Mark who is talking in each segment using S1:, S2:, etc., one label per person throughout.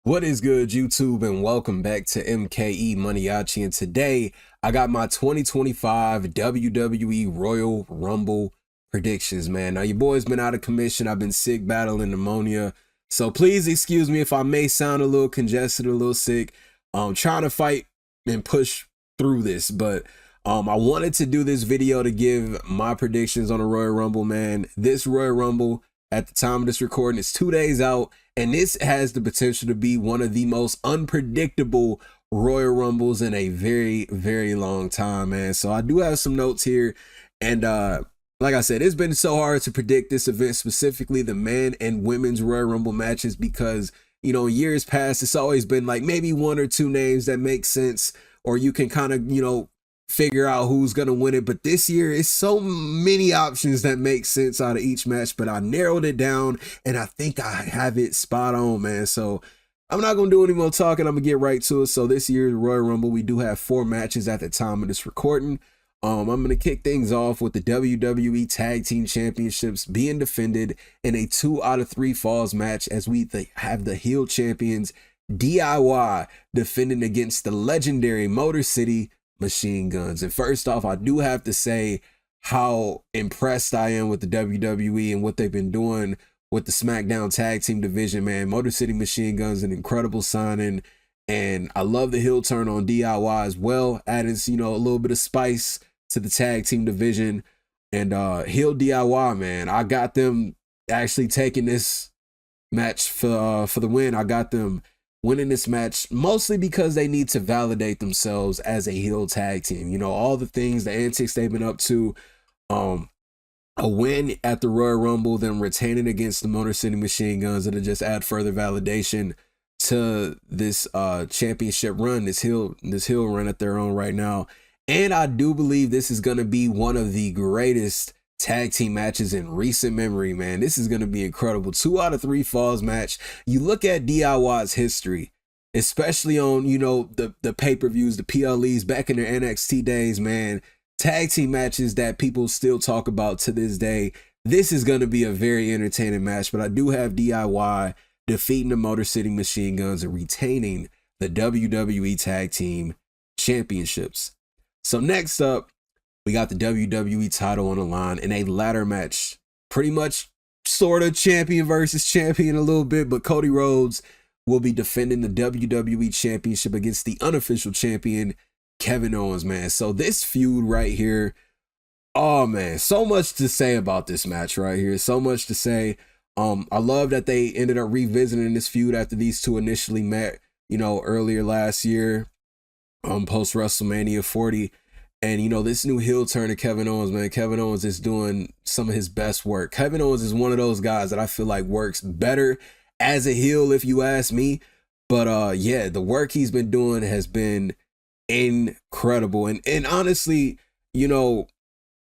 S1: What is good, YouTube, and welcome back to MKE MANIACI. And today I got my 2025 WWE Royal Rumble predictions, man. Now, your boy's been out of commission. I've been sick, battling pneumonia. So please excuse me if I may sound a little congested, a little sick. I'm trying to fight and push through this, but I wanted to do this video to give my predictions on the Royal Rumble, man. This Royal Rumble, at the time of this recording, is 2 days out. And this has the potential to be one of the most unpredictable Royal Rumbles in a very, very long time, man. So I do have some notes here. And like I said, it's been so hard to predict this event, specifically the men and women's Royal Rumble matches, because, you know, years past, it's always been like maybe one or two names that make sense, or you can kind of, you know, figure out who's gonna win it. But this year it's so many options that make sense out of each match, but I narrowed it down and I think I have it spot on, man. So I'm not gonna do any more talking. I'm gonna get right to it. So this year's Royal Rumble, we do have 4 matches at the time of this recording. I'm gonna kick things off with the WWE Tag Team Championships being defended in a 2 out of 3 falls match, as we have the heel champions DIY defending against the legendary Motor City Machine Guns. And first off, I do have to say how impressed I am with the WWE and what they've been doing with the SmackDown Tag Team division, man. Motor City Machine Guns, an incredible signing, and I love the heel turn on DIY as well, adding, you know, a little bit of spice to the tag team division. And heel DIY, man, I got them actually taking this match for the win. I got them winning this match mostly because they need to validate themselves as a heel tag team. You know, all the things, the antics they've been up to, a win at the Royal Rumble, them retaining against the Motor City Machine Guns, and to just add further validation to this championship run, this heel run that they're on right now. And I do believe this is going to be one of the greatest tag team matches in recent memory, man. This is going to be incredible. 2 out of 3 falls match. You look at DIY's history, especially on, you know, the pay-per-views, the PLEs back in their NXT days, man. Tag team matches that people still talk about to this day. This is going to be a very entertaining match, but I do have DIY defeating the Motor City Machine Guns and retaining the WWE Tag Team Championships. So next up, we got the WWE title on the line in a ladder match. Pretty much sort of champion versus champion a little bit, but Cody Rhodes will be defending the WWE Championship against the unofficial champion, Kevin Owens, man. So this feud right here, oh man, so much to say about this match right here. So much to say. I love that they ended up revisiting this feud after these two initially met, you know, earlier last year, post WrestleMania 40. And, you know, this new heel turn to Kevin Owens, man. Kevin Owens is doing some of his best work. Kevin Owens is one of those guys that I feel like works better as a heel, if you ask me. But yeah, the work he's been doing has been incredible. And honestly, you know,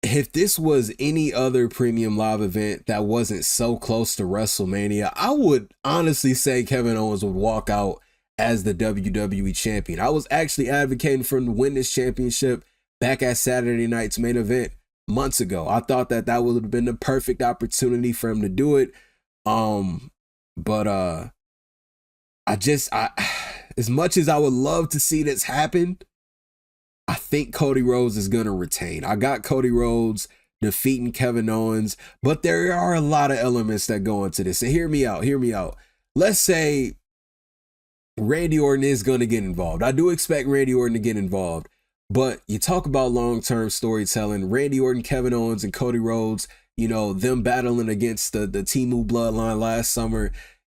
S1: if this was any other premium live event that wasn't so close to WrestleMania, I would honestly say Kevin Owens would walk out as the WWE champion. I was actually advocating for him to win this championship back at Saturday night's main event months ago. I thought that would have been the perfect opportunity for him to do it. But as much as I would love to see this happen, I think Cody Rhodes is gonna retain. I got Cody Rhodes defeating Kevin Owens, but there are a lot of elements that go into this. And hear me out. Let's say Randy Orton is gonna get involved. I do expect Randy Orton to get involved. But you talk about long-term storytelling, Randy Orton, Kevin Owens, and Cody Rhodes, you know, them battling against the Temu bloodline last summer,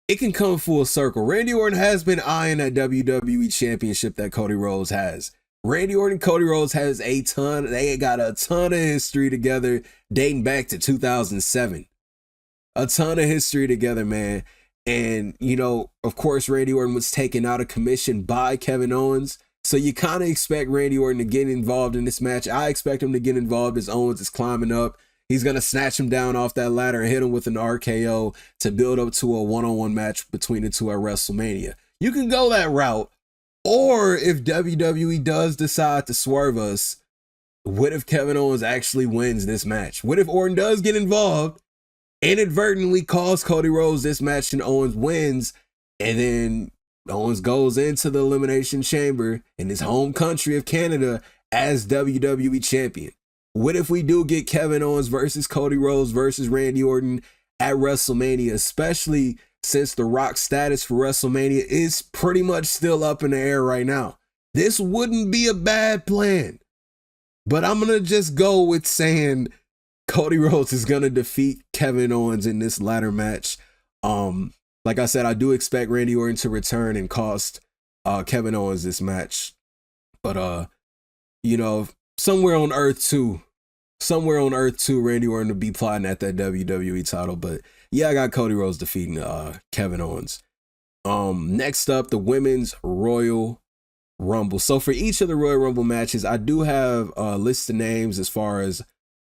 S1: it can come full circle. Randy Orton has been eyeing that WWE championship that Cody Rhodes has. Randy Orton and Cody Rhodes they got a ton of history together dating back to 2007. A ton of history together, man. And, you know, of course, Randy Orton was taken out of commission by Kevin Owens. So you kind of expect Randy Orton to get involved in this match. I expect him to get involved as Owens is climbing up. He's going to snatch him down off that ladder and hit him with an RKO to build up to a one-on-one match between the two at WrestleMania. You can go that route. Or if WWE does decide to swerve us, what if Kevin Owens actually wins this match? What if Orton does get involved, inadvertently costs Cody Rhodes this match and Owens wins, and then Owens goes into the Elimination Chamber in his home country of Canada as WWE Champion. What if we do get Kevin Owens versus Cody Rhodes versus Randy Orton at WrestleMania, especially since The Rock's status for WrestleMania is pretty much still up in the air right now? This wouldn't be a bad plan. But I'm going to just go with saying Cody Rhodes is going to defeat Kevin Owens in this ladder match. Like I said, I do expect Randy Orton to return and cost Kevin Owens this match. But, you know, somewhere on Earth 2, Randy Orton to be plotting at that WWE title. But yeah, I got Cody Rhodes defeating Kevin Owens. Next up, the Women's Royal Rumble. So for each of the Royal Rumble matches, I do have a list of names as far as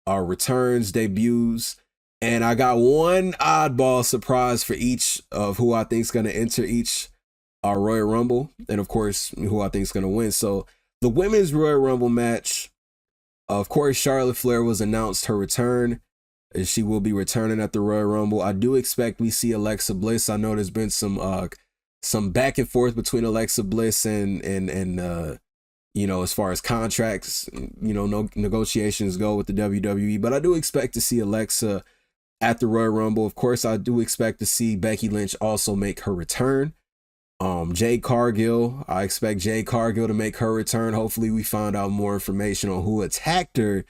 S1: returns, debuts, and I got one oddball surprise for each of who I think is going to enter each Royal Rumble, and of course, who I think is going to win. So the Women's Royal Rumble match, of course, Charlotte Flair was announced her return. She will be returning at the Royal Rumble. I do expect we see Alexa Bliss. I know there's been some back and forth between Alexa Bliss and you know, as far as contracts, you know, no negotiations go with the WWE, but I do expect to see Alexa at the Royal Rumble. Of course, I do expect to see Becky Lynch also make her return. Jade Cargill, I expect Jade Cargill to make her return. Hopefully we find out more information on who attacked her.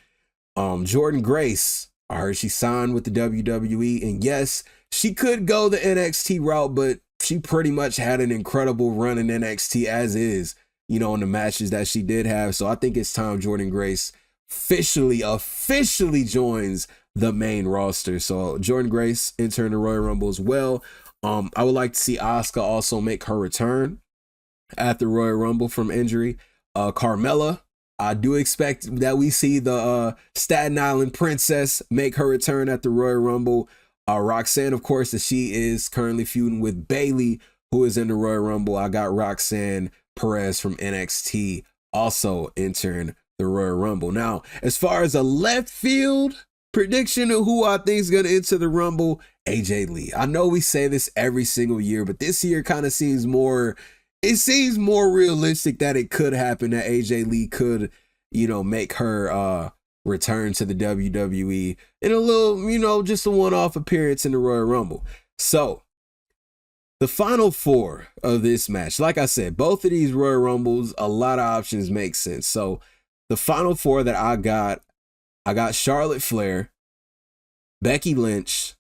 S1: Jordynne Grace, I heard she signed with the WWE, and yes, she could go the NXT route, but she pretty much had an incredible run in NXT as is, you know, in the matches that she did have. So I think it's time Jordynne Grace officially joins the main roster. So Jordynne Grace entering the Royal Rumble as well. I would like to see Asuka also make her return at the Royal Rumble from injury. Carmella, I do expect that we see the Staten Island Princess make her return at the Royal Rumble. Roxanne, of course, that she is currently feuding with Bayley, who is in the Royal Rumble. I got Roxanne Perez from NXT also entering the Royal Rumble. Now, as far as a left field prediction of who I think is going to enter the Rumble, AJ Lee. I know we say this every single year, but this year kind of seems more realistic that it could happen, that AJ Lee could, you know, make her return to the WWE in a little, you know, just a one-off appearance in the Royal Rumble. So the final four of this match, like I said, both of these Royal Rumbles, a lot of options make sense. So the final four that I got Charlotte Flair, Becky Lynch,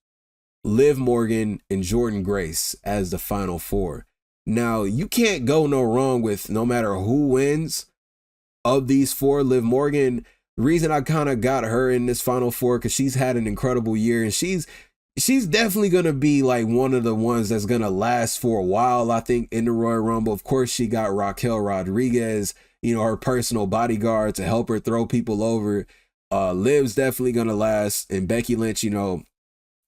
S1: Liv Morgan, and Jordynne Grace as the final four. Now, you can't go no wrong with no matter who wins of these four. Liv Morgan, the reason I kind of got her in this final four, because she's had an incredible year, and she's definitely going to be like one of the ones that's going to last for a while, I think, in the Royal Rumble. Of course, she got Raquel Rodriguez, you know, her personal bodyguard to help her throw people over. Liv's definitely going to last, and Becky Lynch, you know,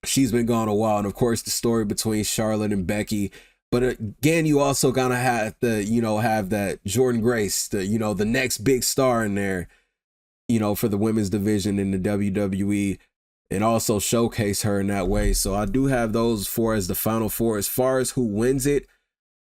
S1: she's been gone a while, and of course, the story between Charlotte and Becky. But again, you also gotta have to, you know, have that Jordynne Grace, you know, the next big star in there, you know, for the women's division in the WWE, and also showcase her in that way. So I do have those four as the final four. As far as who wins it,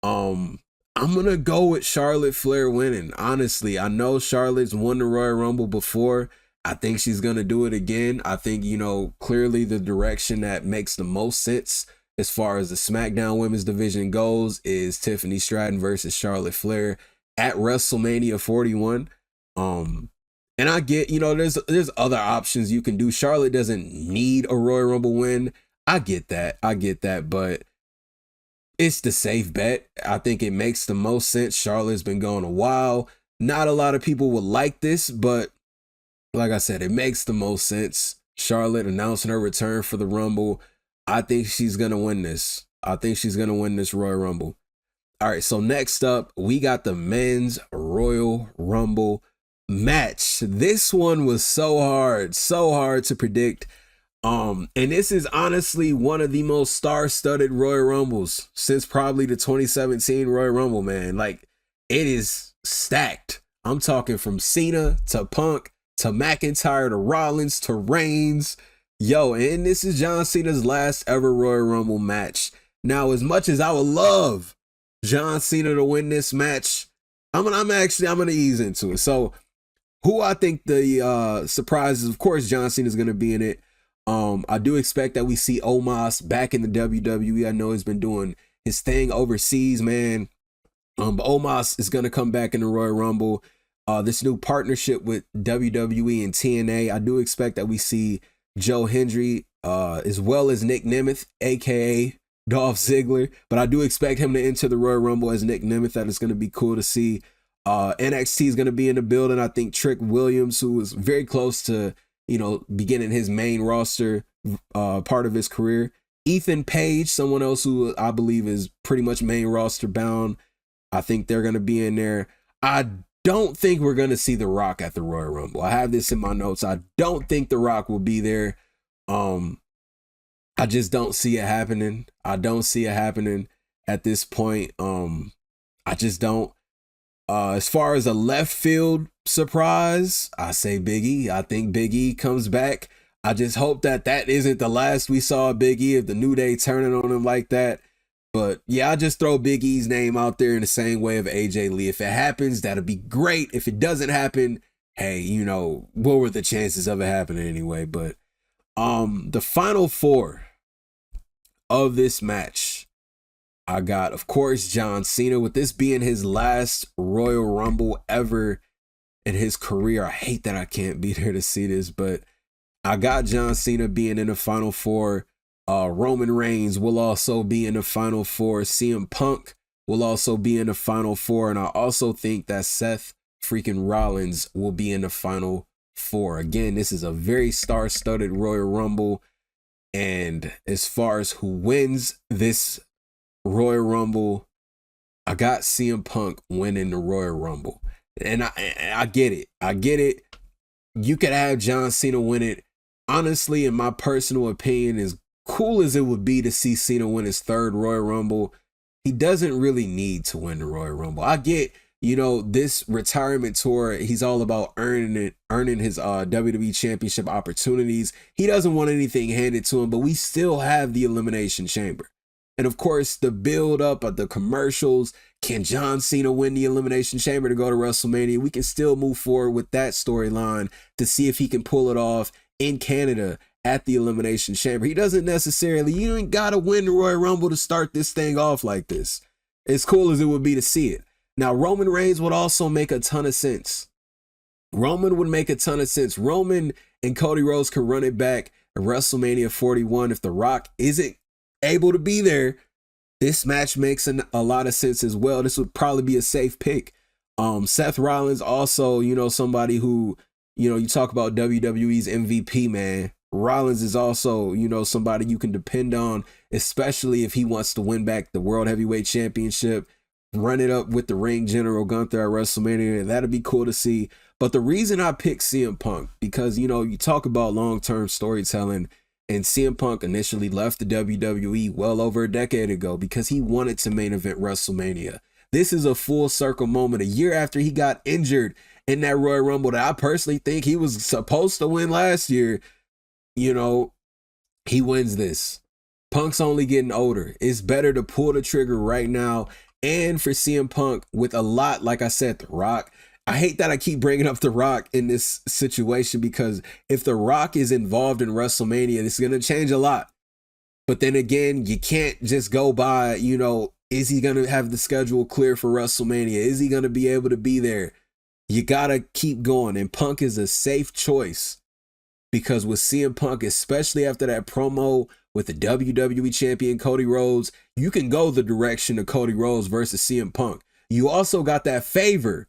S1: I'm gonna go with Charlotte Flair winning. Honestly, I know Charlotte's won the Royal Rumble before. I think she's gonna do it again. I think, you know, clearly the direction that makes the most sense as far as the SmackDown women's division goes is Tiffany Stratton versus Charlotte Flair at WrestleMania 41. And I get, you know, there's other options you can do. Charlotte doesn't need a Royal Rumble win. I get that, but it's the safe bet. I think it makes the most sense. Charlotte's been going a while. Not a lot of people would like this, but like I said, it makes the most sense. Charlotte announcing her return for the Rumble. I think she's going to win this. I think she's going to win this Royal Rumble. All right, so next up, we got the Men's Royal Rumble match. This one was so hard to predict. And this is honestly one of the most star-studded Royal Rumbles since probably the 2017 Royal Rumble, man. Like, it is stacked. I'm talking from Cena to Punk to McIntyre to Rollins to Reigns. Yo, and this is John Cena's last ever Royal Rumble match. Now, as much as I would love John Cena to win this match, I'm gonna ease into it. So who I think the surprises, of course, John Cena is gonna be in it. I do expect that we see Omos back in the WWE. I know he's been doing his thing overseas, man. But Omos is gonna come back in the Royal Rumble. This new partnership with WWE and TNA, I do expect that we see Joe Hendry, as well as Nick Nemeth, aka Dolph Ziggler, but I do expect him to enter the Royal Rumble as Nick Nemeth. That is going to be cool to see. NXT is going to be in the building. I think Trick Williams, who was very close to, beginning his main roster part of his career. Ethan Page, someone else who I believe is pretty much main roster bound. I think they're going to be in there. I don't think we're going to see The Rock at the Royal Rumble. I have this in my notes. I don't think The Rock will be there. I just don't see it happening. I don't see it happening at this point. I just don't. As far as a left field surprise, I say Big E. I think Big E comes back. I just hope that isn't the last we saw of Big E, if the New Day turning on him like that. But yeah, I just throw Big E's name out there in the same way of AJ Lee. If it happens, that'll be great. If it doesn't happen, hey, what were the chances of it happening anyway? But the final four of this match, I got, of course, John Cena, with this being his last Royal Rumble ever in his career. I hate that I can't be there to see this, but I got John Cena being in the final four. Roman Reigns will also be in the final four. CM Punk will also be in the final four. And I also think that Seth freaking Rollins will be in the final four. Again, this is a very star-studded Royal Rumble. And as far as who wins this Royal Rumble, I got CM Punk winning the Royal Rumble. And I get it. I get it. You could have John Cena win it. Honestly, in my personal opinion, as cool as it would be to see Cena win his third Royal Rumble, he doesn't really need to win the Royal Rumble. I get, this retirement tour, he's all about earning his WWE Championship opportunities. He doesn't want anything handed to him, but we still have the Elimination Chamber. And of course, the build up of the commercials. Can John Cena win the Elimination Chamber to go to WrestleMania? We can still move forward with that storyline to see if he can pull it off in Canada at the Elimination Chamber. He doesn't necessarily, you ain't got to win the Royal Rumble to start this thing off like this. As cool as it would be to see it. Now, Roman Reigns would also make a ton of sense. Roman would make a ton of sense. Roman and Cody Rhodes could run it back at WrestleMania 41. If The Rock isn't able to be there, this match makes a lot of sense as well. This would probably be a safe pick. Seth Rollins also, somebody who, you talk about WWE's MVP, man. Rollins is also, somebody you can depend on, especially if he wants to win back the World Heavyweight Championship, run it up with the ring general Gunther at WrestleMania. That'd be cool to see. But the reason I picked CM Punk, because, you talk about long-term storytelling, and CM Punk initially left the WWE well over a decade ago because he wanted to main event WrestleMania. This is a full circle moment. A year after he got injured in that Royal Rumble that I personally think he was supposed to win last year, he wins this. Punk's only getting older. It's better to pull the trigger right now. And for CM Punk, with a lot, like I said, The Rock. I hate that I keep bringing up The Rock in this situation, because if The Rock is involved in WrestleMania, it's going to change a lot. But then again, you can't just go by, is he going to have the schedule clear for WrestleMania? Is he going to be able to be there? You got to keep going. And Punk is a safe choice, because with CM Punk, especially after that promo with the WWE champion Cody Rhodes, you can go the direction of Cody Rhodes versus CM Punk. You also got that favor.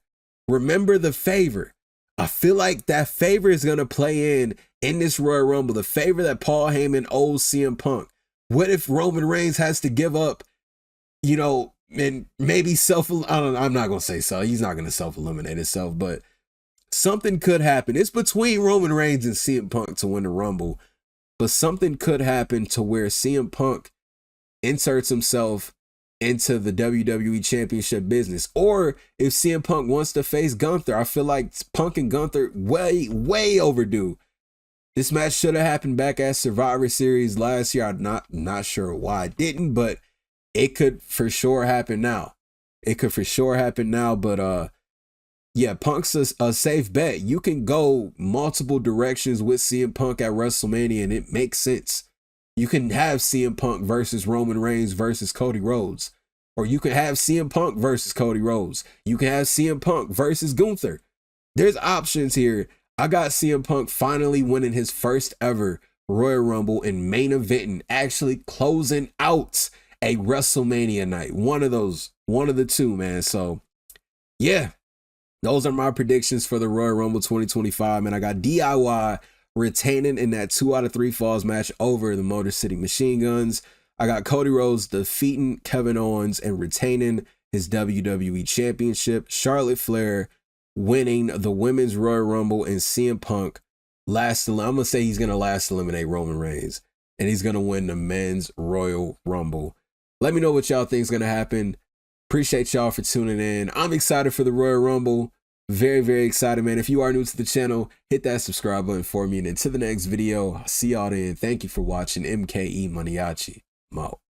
S1: Remember the favor. I feel like that favor is going to play in this Royal Rumble. The favor that Paul Heyman owes CM Punk. What if Roman Reigns has to give up, and maybe I'm not going to say so. He's not going to self-eliminate himself, but something could happen. It's between Roman Reigns and CM Punk to win the Rumble, but something could happen to where CM Punk inserts himself into the WWE Championship business. Or if CM Punk wants to face Gunther, I feel like Punk and Gunther way overdue. This match should have happened back at Survivor Series last year. I'm not sure why it didn't, but it could for sure happen now. it could for sure happen now, but yeah, Punk's a safe bet. You can go multiple directions with CM Punk at WrestleMania, and it makes sense. You can have CM Punk versus Roman Reigns versus Cody Rhodes. Or you can have CM Punk versus Cody Rhodes. You can have CM Punk versus Gunther. There's options here. I got CM Punk finally winning his first ever Royal Rumble and main eventing, actually closing out a WrestleMania night. One of the two, man. So, yeah. Those are my predictions for the Royal Rumble 2025, man. I got DIY retaining in that 2 out of 3 falls match over the Motor City Machine Guns. I got Cody Rhodes defeating Kevin Owens and retaining his WWE Championship. Charlotte Flair winning the Women's Royal Rumble, and CM Punk I'm going to say he's going to last eliminate Roman Reigns, and he's going to win the Men's Royal Rumble. Let me know what y'all think is going to happen. Appreciate y'all for tuning in. I'm excited for the Royal Rumble. Very, very excited, man. If you are new to the channel, hit that subscribe button for me. And until the next video, I'll see y'all then. Thank you for watching MKE Maniaci. I'm out.